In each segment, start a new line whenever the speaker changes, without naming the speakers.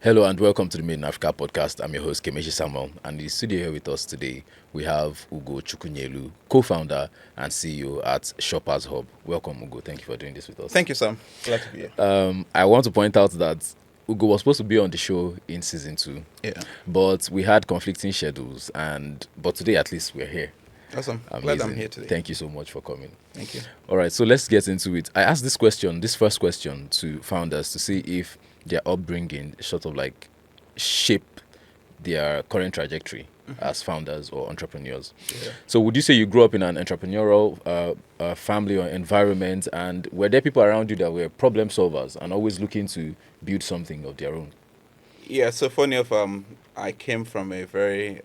Hello and welcome to the Made in Africa podcast. I'm your host, Kemeshi Samuel, and in the studio here with us today, we have Ugoo Chukwunyelu, co-founder and CEO at ShopazHub. Welcome, Ugoo. Thank you for doing this with us.
Thank you, Sam. Glad to be here.
I want to point out that Ugoo was supposed to be on the show in season 2, but we had conflicting schedules, but today at least we're here.
Awesome.
Amazing.
Glad I'm here today.
Thank you so much for coming.
Thank you.
All right, so let's get into it. I asked this first question to founders to see if their upbringing sort of like shape their current trajectory as founders or entrepreneurs.
Yeah.
So would you say you grew up in an entrepreneurial family or environment, and were there people around you that were problem solvers and always looking to build something of their own?
Yeah, so funny enough, I came from a very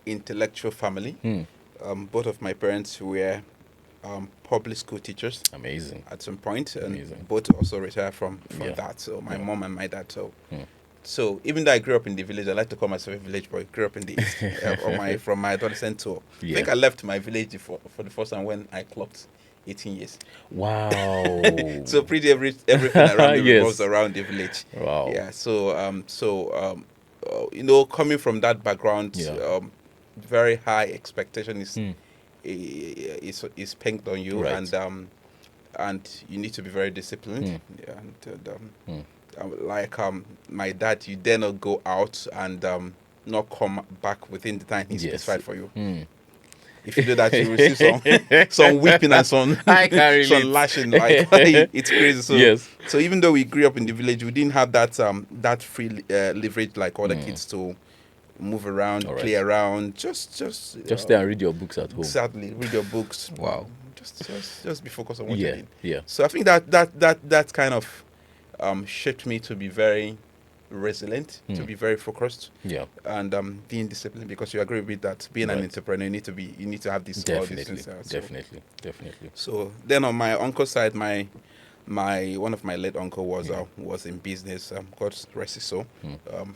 intellectual family. Both of my parents were public school teachers.
Amazing.
At some point, and
Amazing.
both also retired from that. So my mom and my dad. So even though I grew up in the village, I like to call myself a village boy. Grew up in the east, from my adolescent tour. I think I left my village for the first time when I clocked 18 years.
Wow.
So pretty everything around me revolves around the village.
Wow.
Yeah. Coming from that background, very high expectation is pegged on you,
right.
and you need to be very disciplined. My dad, you dare not go out and not come back within the time he specified for you. If you do that, you will receive some whipping and some lashing. Like, it's crazy. So even though we grew up in the village, we didn't have that free leverage like other kids to move around, play around. Just
stay and read your books at home.
Exactly, read your books.
Wow.
Just be focused on what you're doing.
Yeah.
So I think that kind of shaped me to be very resilient, to be very focused, and being disciplined, because you agree with that. Being an entrepreneur, you need to have this.
Definitely.
So then on my uncle's side, my one of my late uncle was in business. God rest his soul.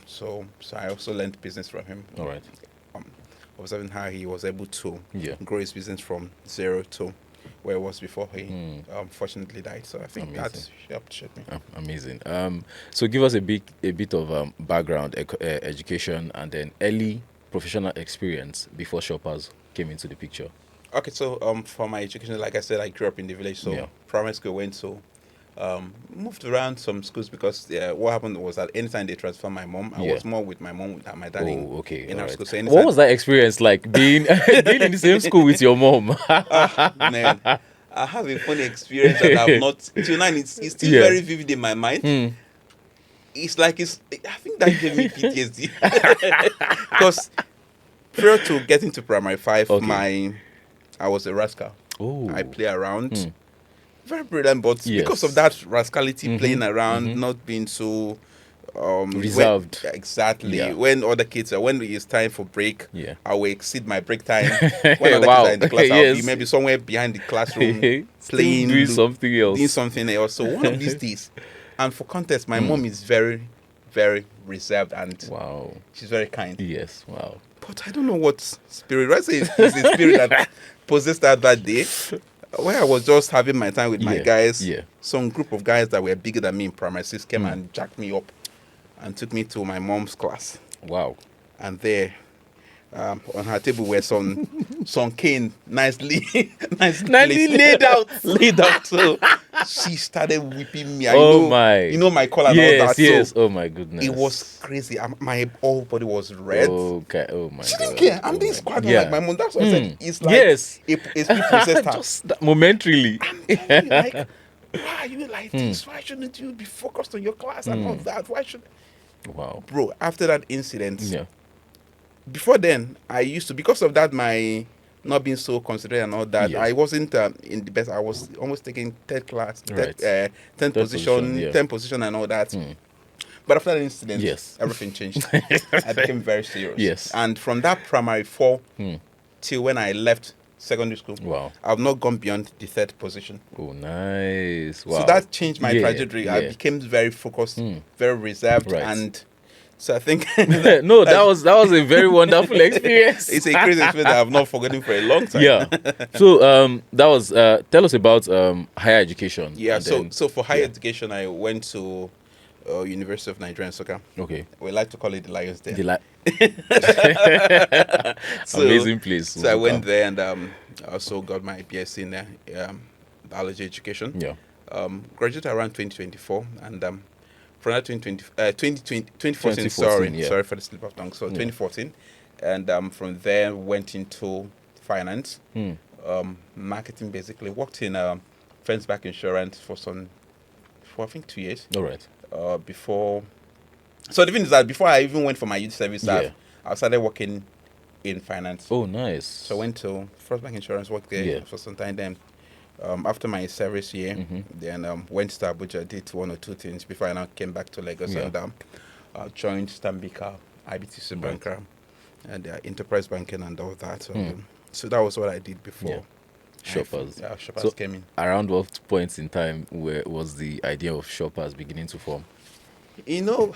So I also learned business from him.
All right.
Observing how he was able to grow his business from zero to where it was before he unfortunately died. So I think that helped shape me.
Amazing. So give us a bit of background, education, and then early professional experience before Shoppers came into the picture.
Okay, so for my education, like I said, I grew up in the village. So primary school went to moved around some schools, because what happened was that anytime they transferred my mom, I was more with my mom than my dad in our school. So
what was that experience like, being in the same school with your mom?
Man, I have a funny experience that I've not till now. It's still very vivid in my mind. It's like I think that gave me PTSD because prior to getting to primary 5, I was a rascal. I play around. Very brilliant, but because of that rascality, playing around, not being so
reserved.
When other kids when it's time for break, I will exceed my break time. When other kids are in the class, I'll be maybe somewhere behind the classroom playing,
doing something else.
So one of these days, and for context, my mom is very, very reserved, and she's very kind.
Yes, wow.
But I don't know what spirit. I say it's the spirit that possessed her that day. Where I was just having my time with my guys, some group of guys that were bigger than me in primary 6 came and jacked me up and took me to my mom's class.
Wow.
And there, on her table were some cane nicely laid out. So she started whipping me. You know my collar and all that.
Yes. Oh my goodness.
It was crazy. My whole body was red.
Okay. Oh my God.
She didn't care. I'm doing squad like my mom. That's what I said. It's like it's possessed her.
Just momentarily.
Like, why are you like this? Why shouldn't you be focused on your class and all that? Why should?
Wow.
Bro, after that incident, before then, I used to, because of that, my not being so considerate and all that, I wasn't in the best. I was almost taking 10th class, 10th position, 10th position and all that. But after that incident, everything changed. I became very serious. And from that primary 4 till when I left secondary school, I've not gone beyond the 3rd position.
Oh, nice. Wow.
So that changed my trajectory. I became very focused, very reserved, and So I think
no, that was a very wonderful experience.
It's a crazy experience that I've not forgotten for a long time.
Yeah. So that was tell us about higher education.
Yeah. So for higher education, I went to University of Nigeria in Soka.
Okay.
We like to call it the Lions Den.
Amazing place.
So I went there and also got my BSc in biology education.
Yeah.
Graduated around 2024 and from that 2014, sorry for the slip of tongue. So 2014, and from there went into finance, marketing basically. Worked in Friends Back Insurance for I think 2 years.
All right.
Before, so the thing is that before I even went for my youth service, I started working in finance.
Oh, nice.
So I went to First Bank Insurance, worked there for some time. Then after my service year, then went to Abuja, did 1 or 2 things before I now came back to Lagos and joined Stambika, IBTC Banker, and enterprise banking and all that. So that was what I did before.
Shoppers.
Shoppers came in.
Around what points in time was the idea of Shoppers beginning to form?
You know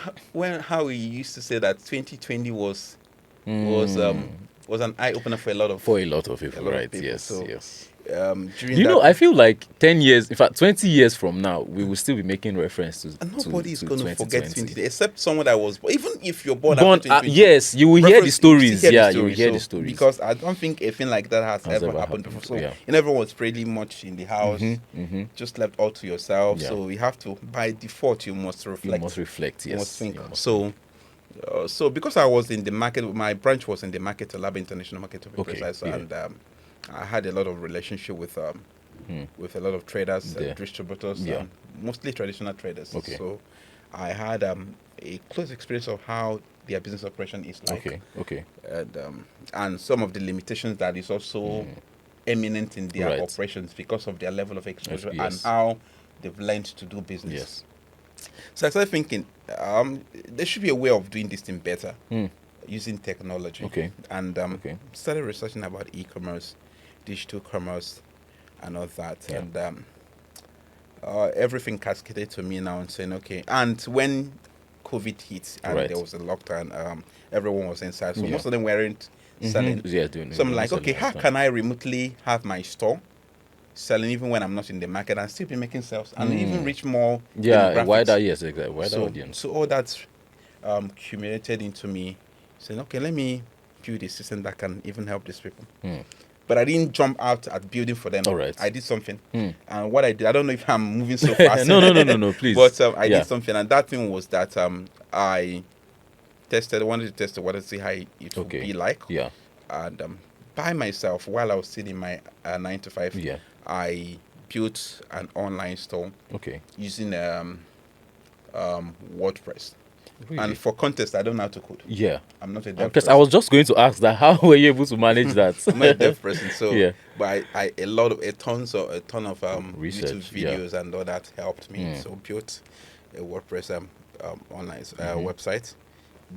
how we used to say that 2020 was an eye opener for a lot of
people, right? Yes,
so,
yes.
I
feel like 10 years, in fact, 20 years from now, we will still be making reference to.
And nobody is going to forget 2020, except someone that was even if you're born
after
2020.
Yes, you will hear the stories. You will hear the stories.
Because I don't think a thing like that has ever happened before. So everyone was pretty much in the house, just left all to yourself. Yeah. So you have to, by default, you must reflect.
You must reflect, yes.
You must think. So because I was in the market, my branch was in the market, Lab International Market to be precise, and I had a lot of relationship with a lot of traders, distributors, mostly traditional traders. Okay. So I had a close experience of how their business operation is like.
Okay.
And some of the limitations that is also eminent in their operations because of their level of exposure and how they've learned to do business.
Yes.
So I started thinking, there should be a way of doing this thing better using technology.
Okay.
And started researching about e-commerce, digital commerce, and all that. Yeah. And everything cascaded to me now and saying, okay. And when COVID hit and there was a lockdown, everyone was inside. So most of them weren't selling. So I'm like, okay, how can I remotely have my store selling even when I'm not in the market and still be making sales and even reach more
wider audience.
So all that's accumulated into me saying, okay, let me build a system that can even help these people. But I didn't jump out at building for them.
All right.
I did something. And what I did, I don't know if I'm moving so fast.
No, please.
But I did something, and that thing was that I wanted to test it, wanted to see how it would be like.
Yeah.
And by myself, while I was still in my 9 to 5, I built an online store using WordPress. Really? And for context, I don't know how to code.
Yeah.
I'm not a dev
person. I was just going to ask that. How were you able to manage that?
I'm not a dev person, so but a ton of
research,
YouTube videos and all that helped me. So built a WordPress online website.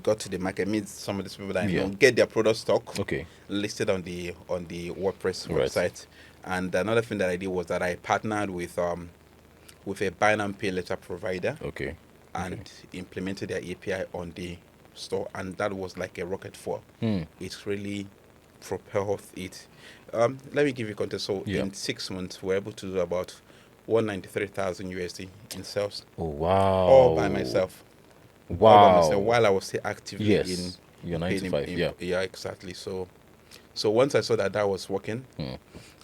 Got to the market, meet some of these people that I know, get their product stock listed on the WordPress website. And another thing that I did was that I partnered with a buy now pay later provider. And implemented their API on the store, and that was like a rocket fuel. It really propelled it. Let me give you context. So in 6 months, we were able to do about 193,000 USD in sales.
Oh wow!
All by myself.
Wow!
All by myself, while I was still actively in
your 9 to 5.
Yeah, exactly. So once I saw that was working,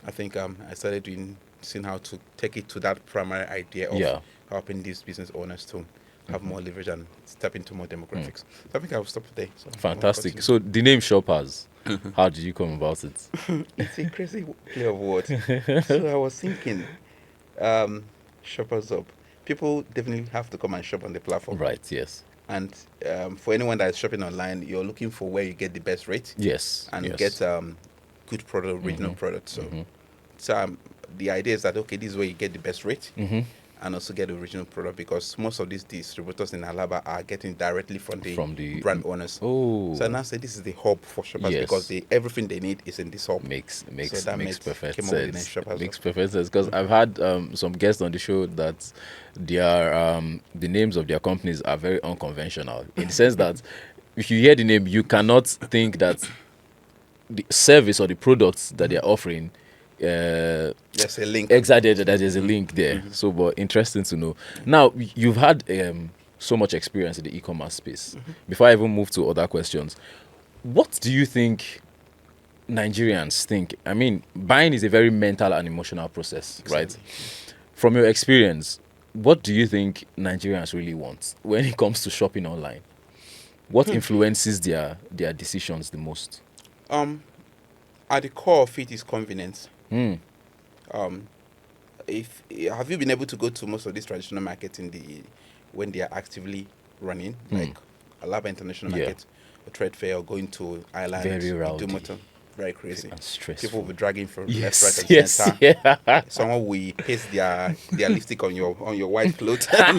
I think I started seeing how to take it to that primary idea of helping these business owners to have more leverage and step into more demographics. So I think I'll stop today. So
fantastic. So the name Shoppers, how did you come about it?
It's a crazy play of words. So I was thinking, ShopazHub. People definitely have to come and shop on the platform.
Right, yes.
And for anyone that is shopping online, you're looking for where you get the best rate.
Yes.
And get good product, original product. So the idea is that, okay, this is where you get the best rate. and also get the original product, because most of these distributors in Alaba are getting directly from the brand owners.
Oh,
so I now say this is the hub for shoppers,
Yes.
because everything they need is in this hub.
makes
So that
makes perfect
came up with the name
sense.
ShopazHub.
Makes perfect sense because I've had some guests on the show that their the names of their companies are very unconventional in the sense that if you hear the name, you cannot think that the service or the products that they're offering.
There's a link.
Exactly, that there's a link there. So, but interesting to know. Now, you've had so much experience in the e-commerce space. Before I even move to other questions, what do you think Nigerians think? I mean, buying is a very mental and emotional process, right? From your experience, what do you think Nigerians really want when it comes to shopping online? What influences their decisions the most?
At the core of it is convenience.
Hmm.
If have you been able to go to most of these traditional markets when they are actively running, like Alaba International
Yeah.
Market, or Trade Fair, or going to Ireland,
Very rowdy.
Idumota, very crazy.
And stressful.
People will be dragging from
Yes,
left, right, and
yes,
center.
yeah.
Someone will paste their lipstick on your white clothes, and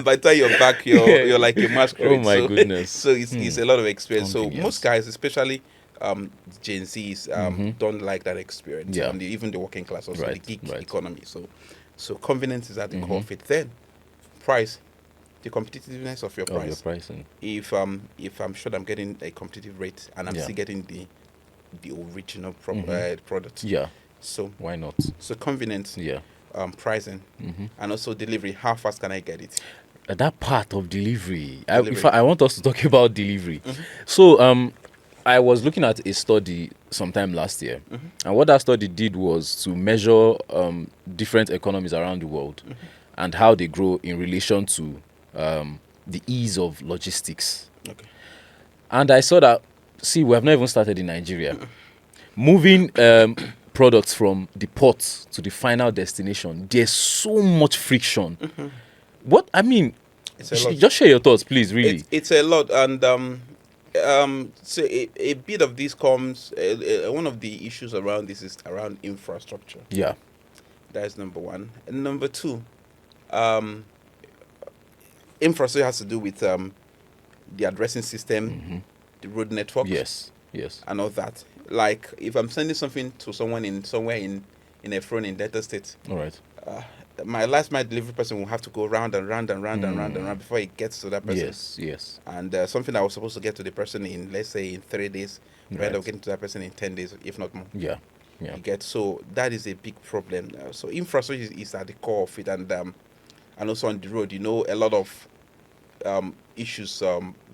by the time you're back, you're like a masquerade.
Oh my
so,
goodness.
So it's a lot of experience. So
Convenience.
most guys, especially Gen Zs, don't like that experience.
Yeah.
And even the working class, also
Right,
the gig
right.
economy. So convenience is at the core of it. Then price, the competitiveness of your
Of your
price.
pricing.
If I'm sure I'm getting a competitive rate, and I'm
Yeah.
still getting the original product.
Yeah.
So
Why not?
convenience,
Yeah.
pricing, and also delivery. How fast can I get it?
That part of delivery.
Delivery.
I want us to talk about delivery. So I was looking at a study sometime last year, and what that study did was to measure different economies around the world and how they grow in relation to the ease of logistics.
Okay.
And I saw that, see, we have not even started in Nigeria. Moving products from the port to the final destination, there's so much friction. What, I mean,
It's a lot.
just share your thoughts, please, really.
It's a lot, and so a bit of this comes. One of the issues around this is around infrastructure.
Yeah.
That is number one. And number two, infrastructure has to do with the addressing system, the road networks,
Yes. Yes.
and all that. Like if I'm sending something to someone somewhere in a phone in Delta State,
All right.
my last mile delivery person will have to go round and round and round and round and round before it gets to that person.
Yes. Yes.
And something that was supposed to get to the person in, let's say, in 3 days, we end up getting to that person in 10 days, if not more.
Yeah. Yeah.
You get, so that is a big problem. So infrastructure is at the core of it, and also on the road, a lot of issues,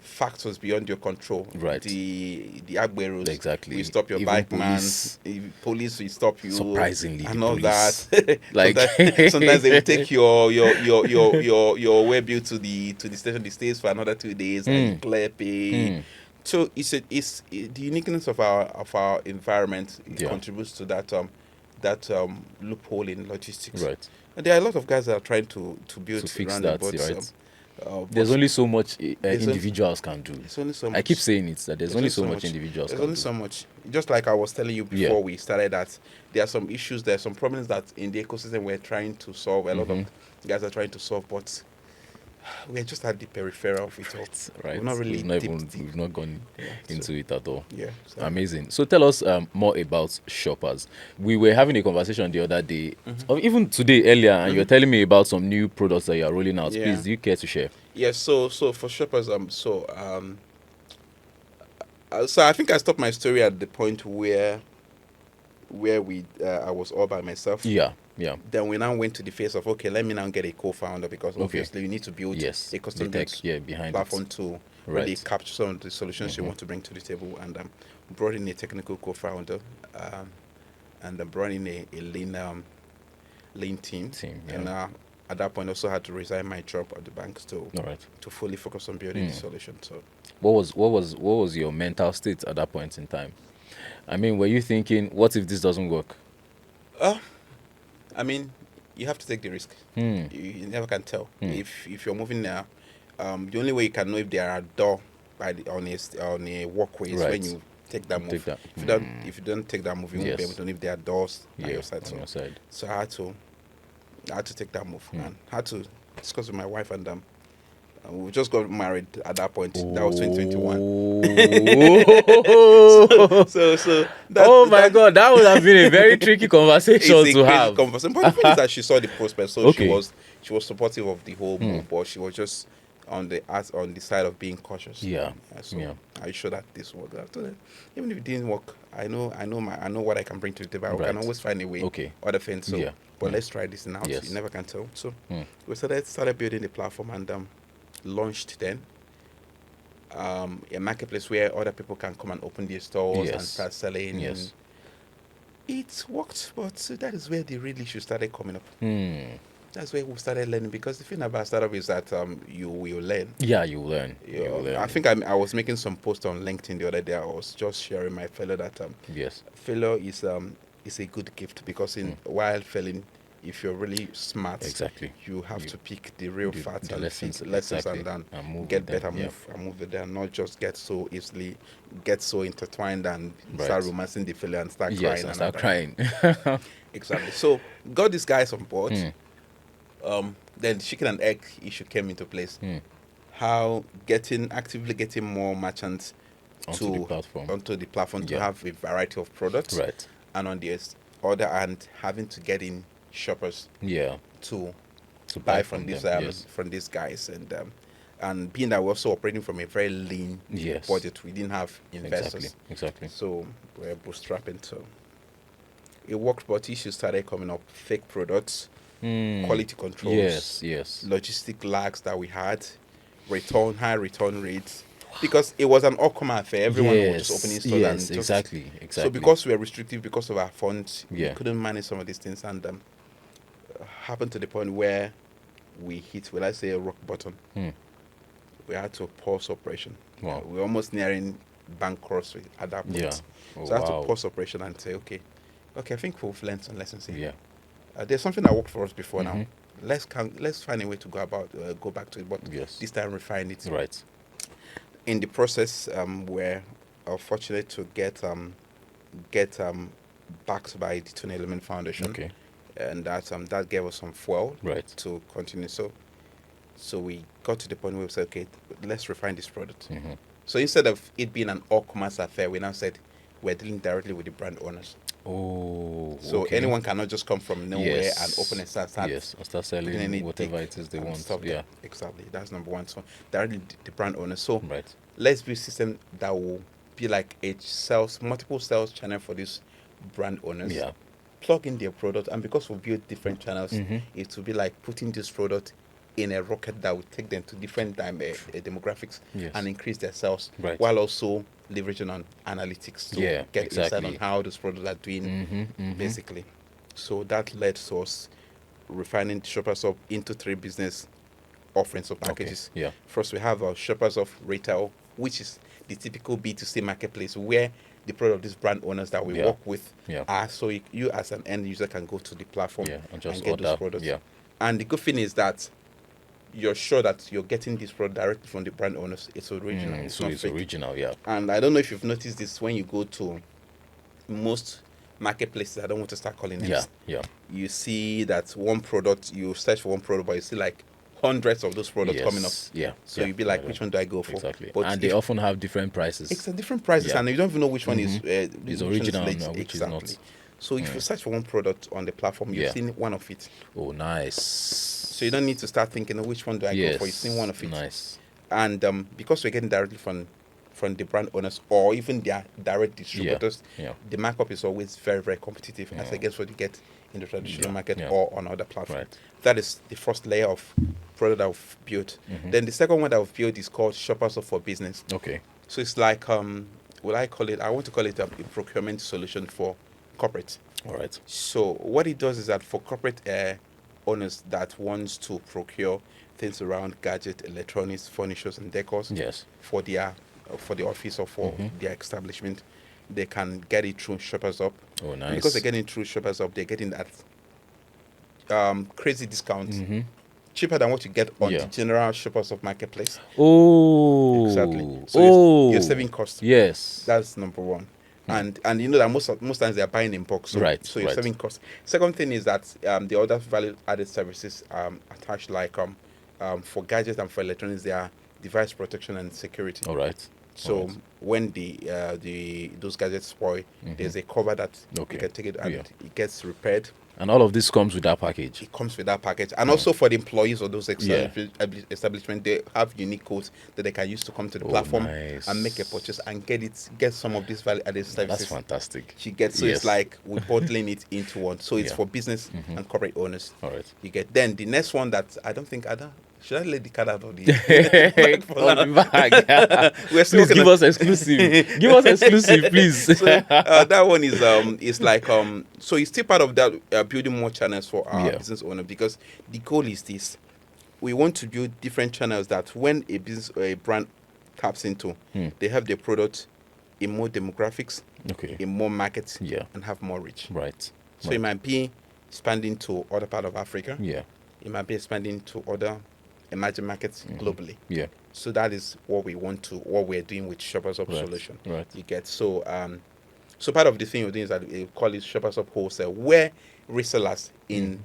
factors beyond your control.
Right.
The agberos.
Exactly.
We stop your
Even
bike,
police.
man. Police will stop you.
Surprisingly,
and
the
all
police.
that.
Like-
sometimes they will take your way bill to the station. They stays for another 2 days and you clear pay. So it's the uniqueness of our environment. It contributes to that loophole in logistics.
Right.
And there are a lot of guys that are trying to build
To fix
around
that,
it, but,
right?
there's
There's only so much
only-
individuals can do.
only so much.
I keep saying it, that there's only so much individuals
There's
can
only
do.
so much. Just like I was telling you before we started, that there are some issues, there are some problems that in the ecosystem we're trying to solve. A lot of guys are trying to solve, but we're just at the peripheral of it all.
Right.
We've not really deep.
We've not gone into it at all.
Yeah. So,
Amazing. So tell us more about Shoppers. We were having a conversation the other day, or even today earlier, and you were telling me about some new products that you are rolling out.
Yeah.
Please, do you care to share?
yes. So for shoppers, so I think I stopped my story at the point where I was all by myself.
Yeah. Yeah.
Then we now went to the phase of, okay, let me now get a co-founder, because obviously you need to build
Yes.
a custom
The tech,
built
behind
platform
it.
to really
Right.
capture some of the solutions you want to bring to the table, and brought in a technical co-founder, and brought in a lean team.
Yeah.
And at that point also had to resign my job at the bank
All right.
to fully focus on building the solution. So
What was your mental state at that point in time? I mean, were you thinking, what if this doesn't work?
I mean, you have to take the risk. You never can tell. If you're moving now, the only way you can know if there are door on a walkway is
Right.
when you take that move.
Take that.
If you don't take that move, you won't be
Yes.
able to know if there are doors on your side.
On your side.
So I had to I had to take that move and had to discuss with my wife, and we just got married at that point. That was 2021. so that,
oh my God, that would have been a very tricky conversation to have.
Conversation. But the thing is that she saw the prospect, so she was supportive of the whole move, but she was just on the side of being cautious. Are you sure that this worked? I told her, even if it didn't work, I know what I can bring to the table. I can always find a way. Other things. So, but let's try this now. Yes. You never can tell. So we started building the platform and launched then. A marketplace where other people can come and open their stores and start selling.
Yes.
It worked, but that is where the real issue started coming up. That's where we started learning, because the thing about startup is that you will learn.
Yeah, you learn. You learn.
I think I was making some post on LinkedIn the other day. I was just sharing my failure that failure is a good gift, because while failing, if you're really smart, you have to pick the real facts and lessons and then get better, move with them, not just get so intertwined and start romancing the failure and start crying.
And start crying.
Exactly. So got these guys on board. Then chicken and egg issue came into place. How actively getting more merchants onto the platform to have a variety of products.
Right.
And on the other hand, having to get in shoppers to buy from these guys, and being that we're also operating from a very lean budget, we didn't have investors.
Exactly.
So we're bootstrapping. So it worked, but issues started coming up. Fake products, quality controls, logistic lags that we had, high return rates. Because it was an all-comer affair. Everyone was just opening stores.
Exactly.
So because we were restrictive because of our funds, we couldn't manage some of these things, and happened to the point where we hit, will I say, a rock bottom. We had to pause operation.
Wow.
We were almost nearing bankruptcy at that point. So I had to pause operation and say, okay, I think we've learned some lessons here. There's something that worked for us before now. Let's find a way to go back to it, but this time refine it.
Right.
In the process, we're fortunate to get backed by the Tune Element Foundation.
Okay.
And that gave us some fuel to continue. So we got to the point where we said, okay, let's refine this product. So instead of it being an all-commerce affair, we now said we're dealing directly with the brand owners. So anyone cannot just come from nowhere and open a start
selling whatever it is they want.
Exactly. That's number one. So directly the brand owners. So let's build a system that will be like a multiple sales channel for these brand owners. Plug in their product, and because we build different channels, it will be like putting this product in a rocket that will take them to different demographics and increase their sales, while also leveraging on analytics to get insight on how those products are doing, basically. So that led to us refining ShopazHub into 3 business offerings of packages. First, we have our ShopazHub Retail, which is the typical B2C marketplace where the product of these brand owners that we work with are, so you as an end user can go to the platform and get those products. And the good thing is that you're sure that you're getting this product directly from the brand owners. It's original.
It's original,
And I don't know if you've noticed this when you go to most marketplaces. I don't want to start calling names. You see that one product, you search for one product, but you see like hundreds of those products coming up. So you'd be like, which one do I go for?
Exactly. But they often have different prices.
It's a different prices, and you don't even know which one is
original and which is not.
So if you search for one product on the platform, you've seen one of it.
Oh, nice.
So you don't need to start thinking, which one do I go for? You've seen one of it.
Nice.
And because we're getting directly from the brand owners or even their direct distributors, the markup is always very, very competitive as against what you get in the traditional market or on other platforms. That is the first layer of product that we've built. Then the second one that we've built is called ShopazHub for Business.
Okay.
So it's like, I want to call it a procurement solution for corporate.
All right.
So what it does is that for corporate owners that wants to procure things around gadget, electronics, furnitures, and decors for the office or for their establishment, they can get it through ShopazHub.
Oh, nice.
And because they're getting through ShopazHub, they're getting that crazy discount, cheaper than what you get on the general ShopazHub marketplace.
Oh,
exactly. So you're saving costs.
Yes,
that's number one. And you know that most times they are buying in bulk. So, so you're saving cost. Second thing is that the other value added services attached, like for gadgets and for electronics, they are device protection and security.
All right.
So when those gadgets spoil, there's a cover that you can take it and it gets repaired.
And all of this comes with that package.
It comes with that package, and also for the employees of those establishments, they have unique codes that they can use to come to the platform and make a purchase and get some of these value-added services.
That's fantastic.
You get it's like we're bottling it into one. So it's for business and corporate owners.
All right.
You get then the next one that I don't think should I let the cat out of the
bag? Please give us exclusive. Give us exclusive, please.
So, that one is like so it's still part of that building more channels for our business owner, because the goal is this: we want to build different channels that when a business or a brand taps into, they have their product in more demographics, in more markets, and have more reach.
Right.
So it might be expanding to other part of Africa.
Yeah.
It might be expanding to other emerging markets globally.
Yeah.
So that is what we're doing with ShopazHub solution.
Right.
You get so part of the thing we're doing is that we call it ShopazHub wholesale, where resellers in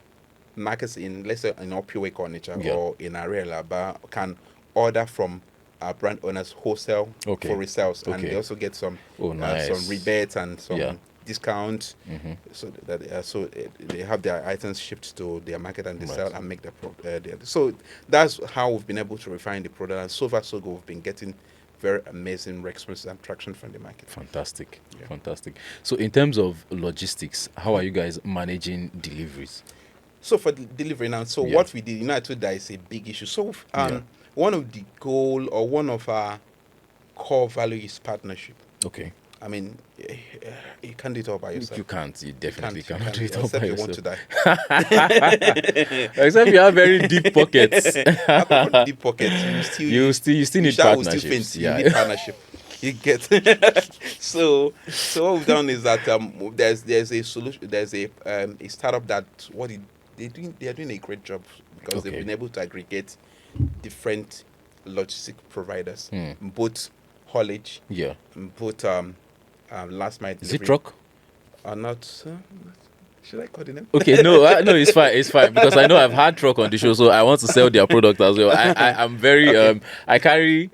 markets in, let's say, in Opiway Onitsha or in Arielaba can order from our brand owners wholesale for resales, and they also get some rebates and some discount, so that they have their items shipped to their market and they sell and make so that's how we've been able to refine the product, and so far so good. We've been getting very amazing response and traction from the market.
Fantastic. So in terms of logistics, how are you guys managing deliveries?
So for the delivery now, what we did, I told that is a big issue. So one of the goal or one of our core value is partnership.
Okay.
I mean, you can't do it all by yourself.
You can't. You definitely cannot do it all by yourself.
Except you want to die.
Except you have very deep pockets.
Deep pockets.
You still need partnerships.
You need partnership. You get. So what we've done is that there's a solution. There's a startup that they are doing a great job, because they've been able to aggregate different logistic providers, both haulage, both last mile delivery.
Is it truck?
Or not? Should I call the name?
Okay, no, it's fine because I know I've had truck on the show, so I want to sell their product as well. I'm very I carry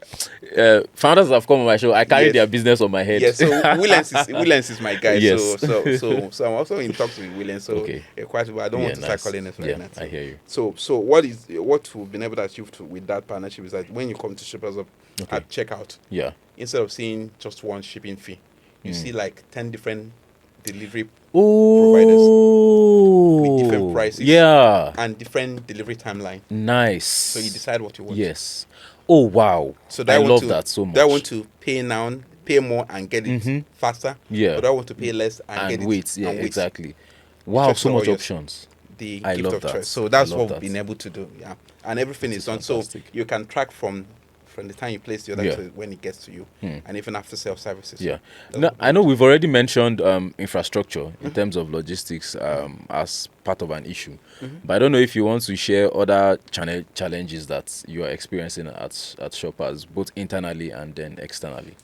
founders that have come on my show. I carry their business on my head.
Yes, so Williams is my guy. Yes. So I'm also in talks with Williams. So quite well. I don't want to start calling it right now.
I hear you.
So what we've been able to achieve with that partnership is that when you come to ShopazHub at checkout, instead of seeing just one shipping fee, you see like 10 different delivery providers with different prices and different delivery timeline.
Nice.
So you decide what you want.
Yes. Oh wow. So I love that so much.
I want to pay now, pay more and get it faster.
Yeah.
But I want to pay less and get it.
Wait. Yeah, exactly. Wow, so much options.
I love that. So that's what we've been able to do. Yeah. And everything is done. Fantastic. So you can track from the time you place the order to when it gets to you, and even after sales services. Yeah.
Now, I know we've already mentioned infrastructure in terms of logistics as part of an issue, but I don't know if you want to share other challenges that you are experiencing at Shoppers, both internally and then externally.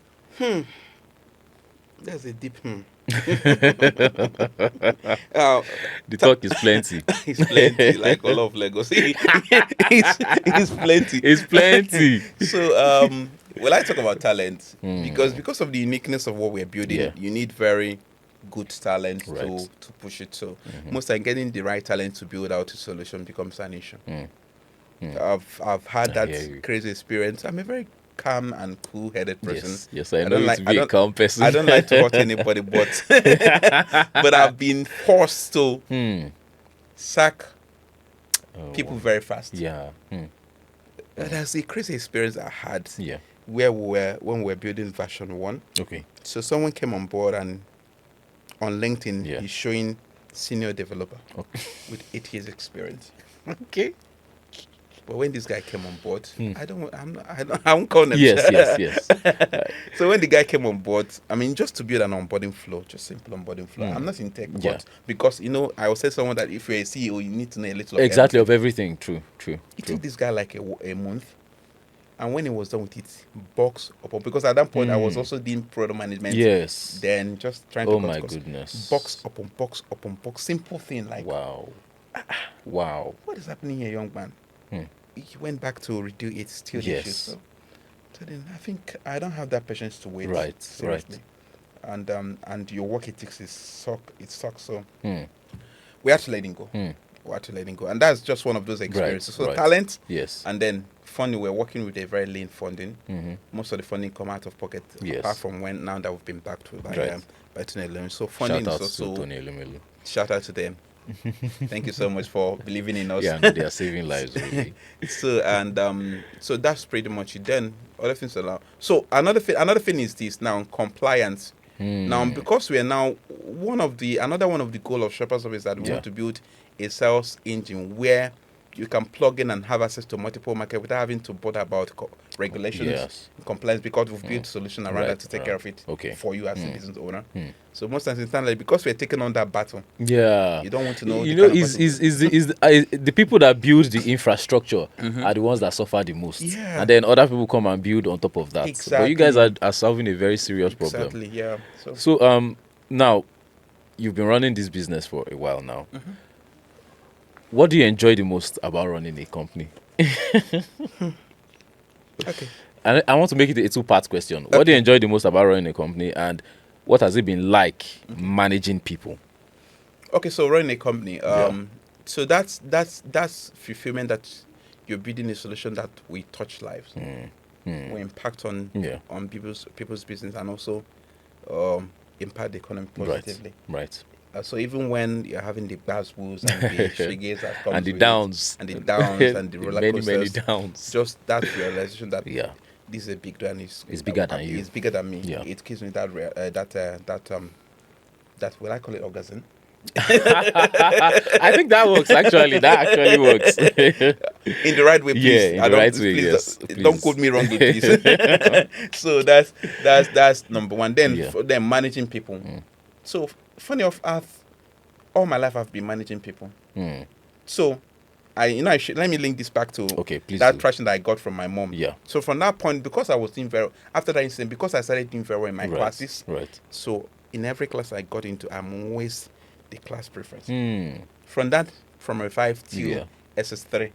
That's a deep
the talk is plenty.
It's plenty, like all of Lagos. It's plenty.
It's plenty.
So, well, I talk about talent because of the uniqueness of what we're building. You need very good talent to push it. So, most time getting the right talent to build out a solution becomes an issue. I've had that crazy experience. I'm a very calm and cool-headed person.
Yes, I know you to be a calm person.
I don't like to hurt anybody, but I've been forced to sack people very fast.
Yeah.
That's a crazy experience I had. Where when we were building version 1.
Okay.
So someone came on board, and on LinkedIn he's showing senior developer with 8 years experience.
Okay.
But when this guy came on board, I won't call him.
Yes.
So when the guy came on board, I mean, just to build an onboarding flow, just simple onboarding flow. I'm not in tech, but because, I will say someone that if you're a CEO, you need to know a little
of everything. True.
It took this guy like a month. And when he was done with it, box upon, because at that point I was also doing product management.
Yes.
Then just trying to
Oh
cut
my
costs.
goodness.
Box upon box upon box. Simple thing like,
wow. Wow.
What is happening here, young man? He went back to redo it, still issues. So then I think I don't have that patience to wait.
Right.
Seriously. And your work ethics it sucks. So we had to let him go. We had to let him go. And that's just one of those experiences. So talent.
Yes.
And then funding, we're working with a very lean funding. Most of the funding come out of pocket, apart from when now that we've been backed with by Tony Elumelu. So funding is also
Tony Elumelu.
Shout out to them. Thank you so much for believing in us.
Yeah, they are saving lives really.
So that's pretty much it. Then other things are now. So another thing is this now, compliance. Now, because we are now another one of the goal of ShopazHub is that we want to build a sales engine where you can plug in and have access to multiple markets without having to bother about regulations, compliance, because we've built a solution around that to take care of it for you as a business owner. So most times it's like, because we're taking on that battle, you don't want to know.
You know, the people that build the infrastructure are the ones that suffer the most, and then other people come and build on top of that.
Exactly.
But you guys are solving a very serious problem.
Exactly. Yeah.
So now you've been running this business for a while now. What do you enjoy the most about running a company?
Okay.
And I want to make it a two-part question. What do you enjoy the most about running a company, and what has it been like managing people?
Okay, so running a company. So that's fulfillment, that you're building a solution that we touch lives, we impact on people's business, and also impact the economy positively.
Right.
So even when you're having the bad woos and the shiggers that comes
and the
with
downs,
and the roller coasters,
many downs,
just that realization that this is a big deal, and it's
bigger than you.
It's bigger than me.
Yeah.
It gives me that will I call it orgasm?
I think that works actually. That actually works.
In the right way, please.
Yeah, in the right way. Yes.
Don't quote me wrongly, please. So that's number one. Then for them, managing people. So funny enough, all my life I've been managing people. So let me link this back to that traction that I got from my mom.
Yeah.
So from that point, because I was doing very after that incident, because I started doing very well in my classes.
Right.
So in every class I got into, I'm always the class preference. From a 5 to SS3.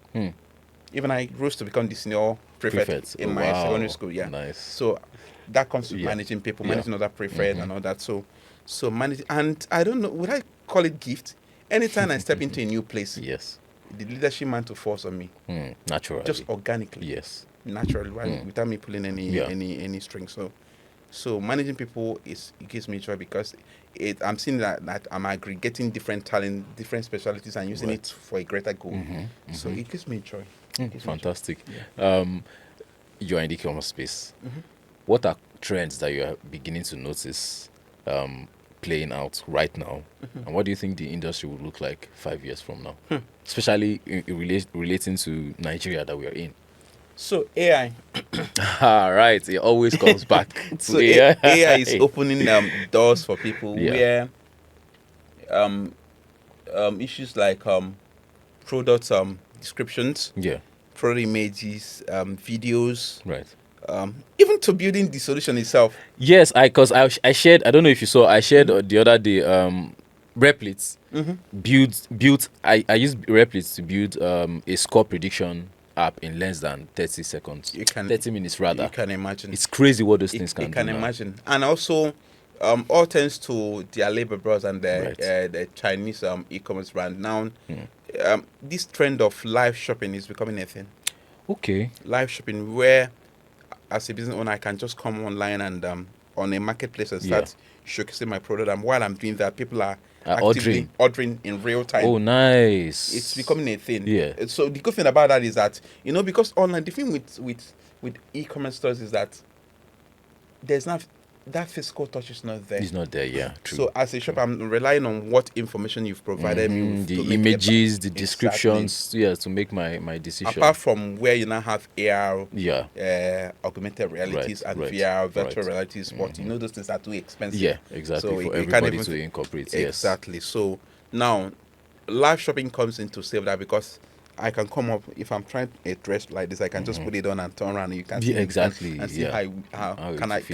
Even I rose to become the senior prefect in my secondary school. Yeah.
Nice.
So that comes to managing people, managing other prefects and all that. So manage, and I don't know, would I call it gift? Anytime I step into a new place, the leadership man to force on me.
Naturally.
Just organically. Naturally, right? Without me pulling any strings. So managing people it gives me joy, because I'm seeing that I'm aggregating different talent, different specialties, and using it for a greater goal. So it gives me joy.
Fantastic. You're in the e-commerce space. What are trends that you're beginning to notice playing out right now, and what do you think the industry will look like 5 years from now, especially relating to Nigeria that we are in?
So AI.
Right, it always comes back to
so
AI.
AI is opening doors for people where issues like product descriptions, product images, videos,
right.
Even to building the solution itself.
Yes, because I shared, I don't know if you saw, I shared the other day Replits. Built I used Replits to build a score prediction app in less than 30 seconds. 30 minutes rather.
You can imagine.
It's crazy what those things can do.
You can imagine. And also all thanks to their labor bros and the Chinese e-commerce brand. Now this trend of live shopping is becoming a thing. Okay. Live shopping, where as a business owner, I can just come online and on a marketplace and start showcasing my product. And while I'm doing that, people are actively ordering in real time.
Oh, nice!
It's becoming a thing.
Yeah.
So the good thing about that is that, because online, the thing with e-commerce stores is that there's not that physical touch is not there.
It's not there. Yeah. True.
So as a shop, I'm relying on what information you've provided me with,
the images, the descriptions, to make my decision.
Apart from where you now have AR, augmented realities and VR, virtual realities, but those things are too expensive.
Yeah, exactly. So for everybody to incorporate.
Exactly. So now live shopping comes into save that, because I can come up if I'm trying a dress like this. I can just put it on and turn around. And you can see
exactly,
and see how can it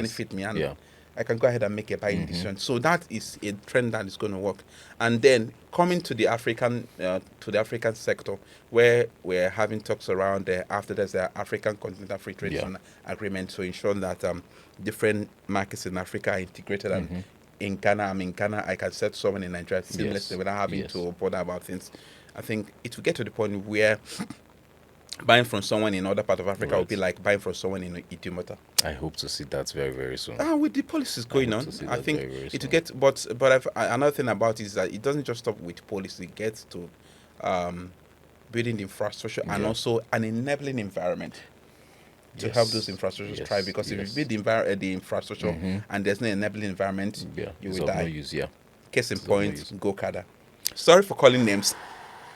fit me, and I can go ahead and make a buying decision. So that is a trend that is going to work. And then coming to the African sector, where we're having talks around after there's the African Continental Free Trade Agreement to ensure that different markets in Africa are integrated. And in Ghana, I can set someone in Nigeria seamlessly without having to bother about things. I think it will get to the point where buying from someone in other part of Africa will be like buying from someone in Idumota.
I hope to see that very, very soon.
With the policies going on, I think it will get. But another thing about it is that it doesn't just stop with policy. It gets to building the infrastructure and also an enabling environment to help those infrastructures thrive. Because if you build the infrastructure and there's no enabling environment, you will die.
No use,
Case in point, Go Kada. Sorry for calling names.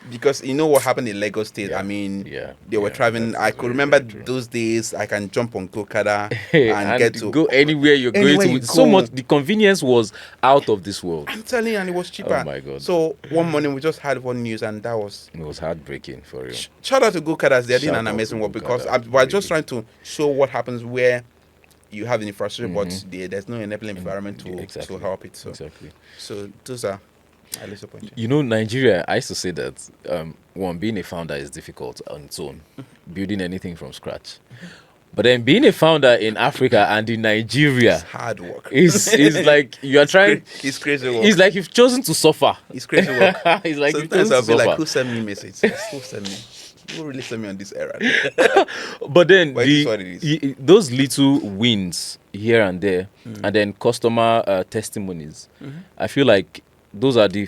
Because you know what happened in Lagos State. I mean, they were traveling. I could remember those days. I can jump on Gokada and get to
go anywhere you're going to. So much. The convenience was out of this world.
I'm telling you, and it was cheaper.
Oh my God!
So one morning we just had one news, and
it was heartbreaking for real.
Shout out to Gokadas. They're doing an amazing work because we're just trying to show what happens where you have an infrastructure, but there's no enabling environment to help it. So those are.
You know, Nigeria, I used to say that being a founder is difficult on its own, building anything from scratch. But then being a founder in Africa and in Nigeria,
it's hard work.
It's like you are trying.
It's crazy work.
It's like you've chosen to suffer.
It's crazy work.
It's like
sometimes I'll be like, who sent me messages? Who sent me? Who really sent me on this errand?
But then those little wins here and there, and then customer testimonies, I feel like those are the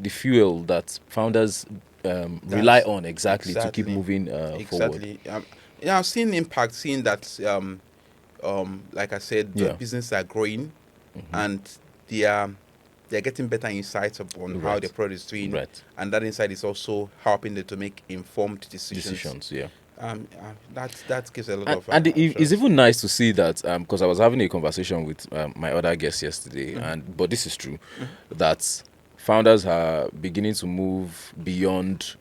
fuel that founders rely on to keep moving forward.
I've seen impact, seeing that like I said, the businesses are growing and they're getting better insights on how their product is doing, and that insight is also helping them to make informed decisions. That gives a lot of
and it's even nice to see that because I was having a conversation with my other guest yesterday, but this is true, that founders are beginning to move beyond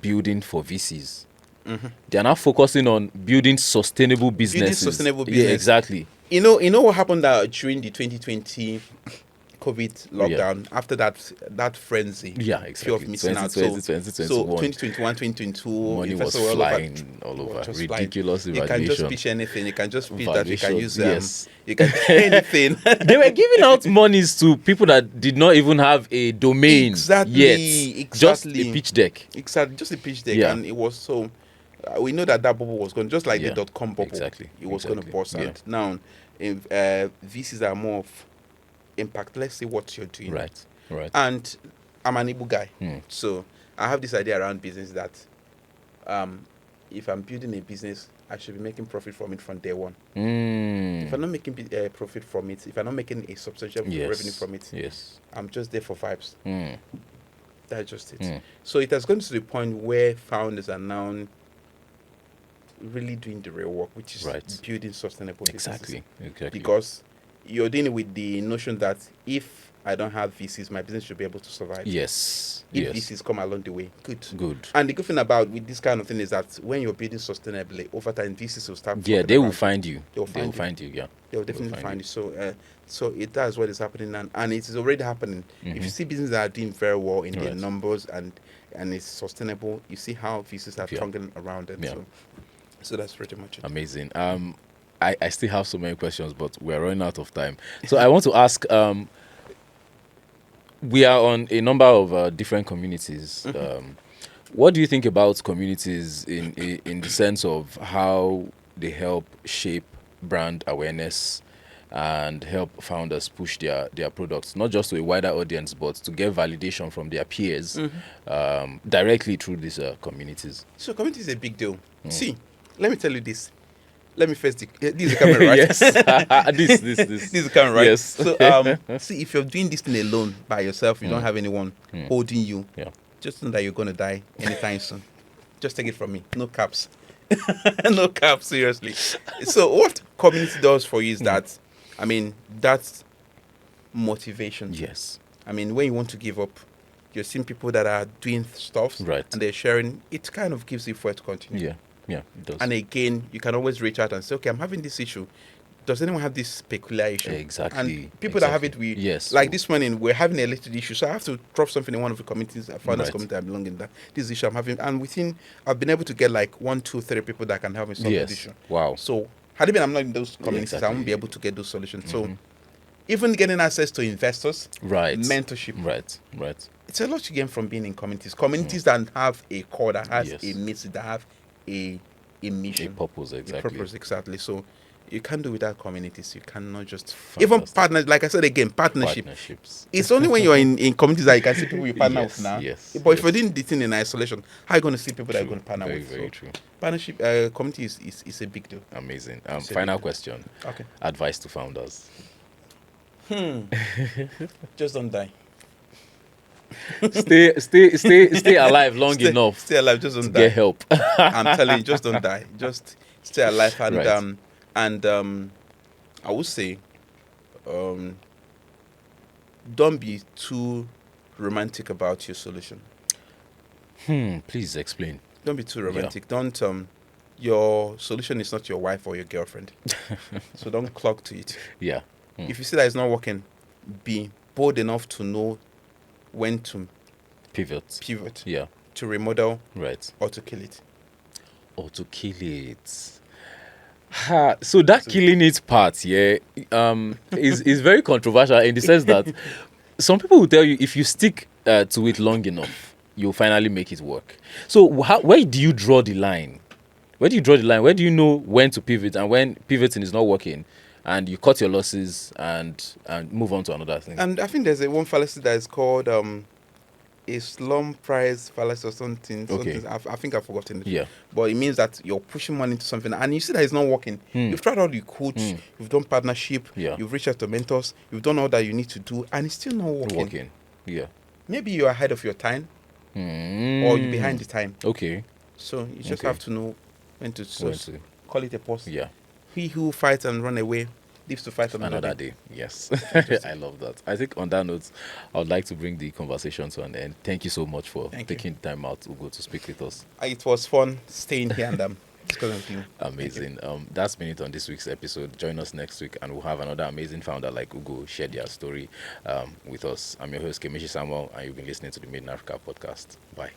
building for VCs. They are now focusing on building sustainable businesses. Yeah, exactly.
You know what happened during the 2020 COVID lockdown, after that frenzy, fear of missing out. So 2021, 2022,
money was flying all over. Ridiculous evaluation.
You can just pitch anything. You can just pitch that you can use you can do anything.
They were giving out monies to people that did not even have a domain yet. Just a pitch deck.
Exactly, just a pitch deck, and it was so. We know that bubble was going, just like the .com bubble. Exactly. It was going to burst out. Now, VCs are more of impact. Let's see what you're doing.
Right.
And I'm an Igbo guy, so I have this idea around business that if I'm building a business, I should be making profit from it from day one. If I'm not making profit from it, if I'm not making a substantial revenue from it, I'm just there for vibes. That's just it. So it has gone to the point where founders are now really doing the real work, which is building sustainable businesses.
Exactly.
Because you're dealing with the notion that if I don't have VCs, my business should be able to survive.
Yes.
If VCs come along the way, good.
And
the good thing about with this kind of thing is that when you're building sustainably, over time VCs will start.
Yeah, they will find you. They'll find you. Yeah,
they'll definitely find you. So that's what is happening, and it is already happening. If you see businesses that are doing very well in their numbers and it's sustainable, you see how VCs are thronging around them. So that's pretty much it.
Amazing. I still have so many questions, but we're running out of time. So I want to ask, we are on a number of different communities. What do you think about communities in the sense of how they help shape brand awareness and help founders push their products, not just to a wider audience, but to get validation from their peers directly through these communities?
So community is a big deal. See, let me tell you this. Let me first. This is the camera, right?
Yes. This
is the camera, right?
Yes.
So, see, if you're doing this thing alone by yourself, you don't have anyone holding you. Just know that you're going to die anytime soon. Just take it from me. No caps. No caps, seriously. So, what community does for you is that, I mean, that's motivation.
Yes.
I mean, when you want to give up, you're seeing people that are doing stuff,
Right.
and they're sharing. It kind of gives you fuel to continue.
Yeah, it does.
And again, you can always reach out and say, okay, I'm having this issue. Does anyone have this peculiar issue?
Exactly.
And people that have it, like this morning, we're having a related issue. So I have to drop something in one of the communities, founders community I belong in, that this issue I'm having. And I've been able to get like 1, 2, 3 people that can help me solve the issue.
Wow.
So had it been I'm not in those communities, I won't be able to get those solutions. So even getting access to investors, mentorship,
right.
It's a lot you gain from being in communities that have a core, that has a message, that have a mission,
a purpose,
exactly. So you can't do without communities. You cannot just even partners. Like I said again, partnerships. It's only when you're in communities that you can see people you partner with now. But if you're doing the thing in isolation, how are you going to see people that you're going to partner with?
Very true.
Partnership, community is a big deal.
Amazing. Final question.
Okay.
Advice to founders.
Just don't die.
Stay alive long enough.
Stay alive. Just don't die.
Get help.
I'm telling you, just don't die. Just stay alive and I would say, don't be too romantic about your solution.
Please explain.
Don't be too romantic. Don't your solution is not your wife or your girlfriend, so don't clock to it. If you see that it's not working, be bold enough to know when to pivot. To remodel. Or to kill it. So
that killing it part, is very controversial in the sense that some people will tell you if you stick to it long enough, you'll finally make it work. So where do you draw the line? Where do you know when to pivot and when pivoting is not working, and you cut your losses and move on to another thing?
And I think there's one fallacy that is called a slum price fallacy or something. I think I've forgotten it. But it means that you're pushing money into something and you see that it's not working. You've tried all you could. You've done partnership. You've reached out to mentors. You've done all that you need to do, and it's still not working. Maybe you're ahead of your time, or you're behind the time. So you just have to know when to call it a pause. He who fights and run away lives to fight another day.
Yes. I love that. I think on that note, I would like to bring the conversation to an end. Thank you so much for taking time out, Ugoo, to speak with us.
It was fun staying here and discussing with you.
Amazing. That's been it on this week's episode. Join us next week and we'll have another amazing founder like Ugoo share their story with us. I'm your host, Kemeshi Samuel, and you've been listening to the Made in Africa podcast. Bye.